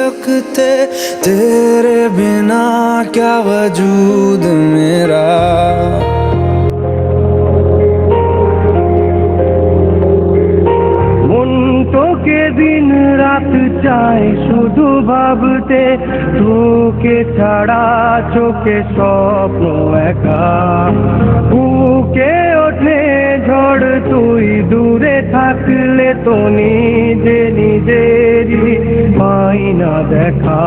सकते, तेरे बिना क्या वजूद मेरा। তোকে দিন রাত চাই শুধু ভাবতে, তোকে ছাড়া চোখে স্বপ্ন একা। বুকে ওঠে ঝড় তুই দূরে থাকলে, তো নিজে নিজেরই পাই না দেখা।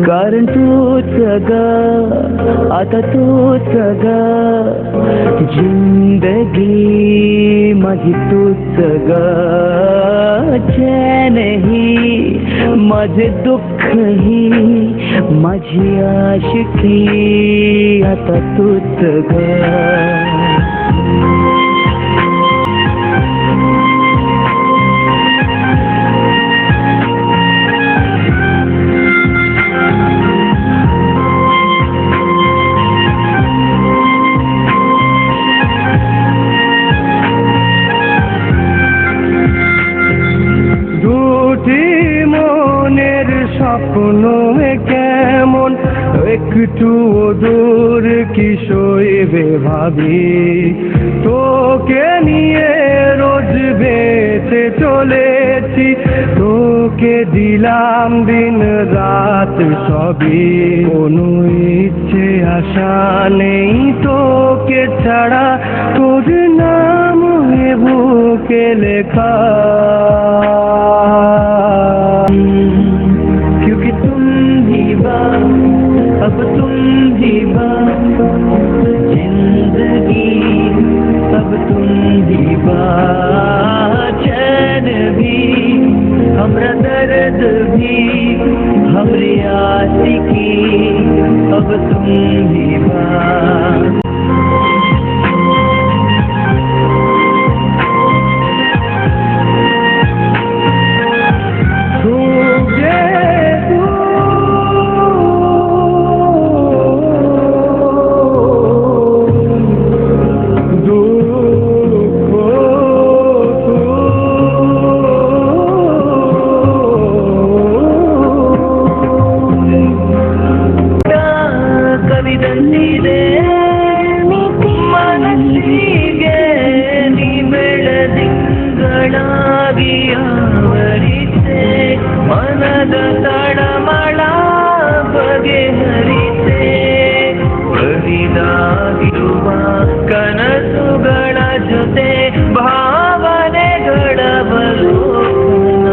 कारण तूच ग, आता तूच ग, जिंदगी माझी तूच ग। चैन ही माझे दुःख ही, माझी आशिकी आता तूच ग। স্বপ্ন কেমন একটু দূর কি সইবে ভাবি, তোকে নিয়ে রোজ বেঁচে চলেছি, তোকে দিলাম দিন রাত সবই। কোনো ইচ্ছে আশা নেই তোকে ছাড়া, তোর নাম হয়ে বুকে লেখা। अब तुम ही बात जिंदगी, अब तुम ही बात चैन भी, हमरा दर्द भी, हमरी आशिकी अब तुम ही बात। ಕವಿದಂದಿದೆ ಮನಸ್ಸಿಗೆ ನೀ ಬೆಳದಿಂಗಳಾಗಿ ಆವರಿಸೆ, ಮನದ ತಳಮಳ ಬಗೆಹರಿಸೆ, ಬರಿದಾಗಿರುವ ಕನಸುಗಳ ಜೊತೆ ಭಾವನೆಗಳ ಬಲೋಕನ।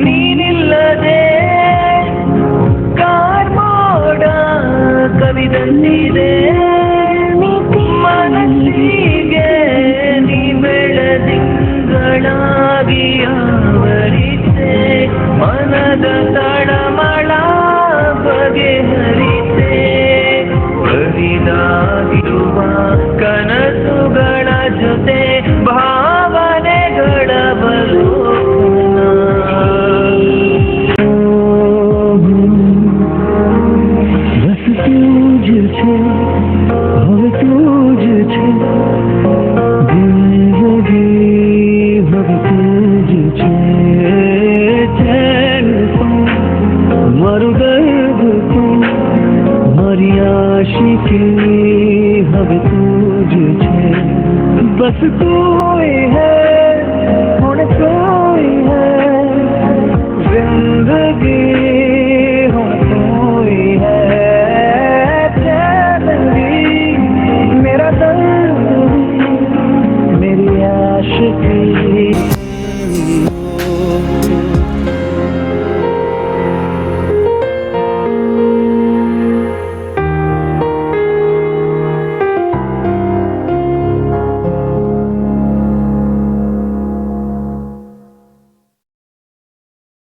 ನೀನಿಲ್ಲದೆ ಕಾರ್ಮೋಡ ಕವಿದಂದಿದೆ ಮನಸ್ಸಿಗೆ ನೀ ಬೆಳದಿಂಗಳಾಗಿ ಆವರಿಸೆ, ಮನದ ತಳಮಳ ಬಗೆಹರಿಸೆ, ಬರಿದಾಗಿರುವ ಕನಸು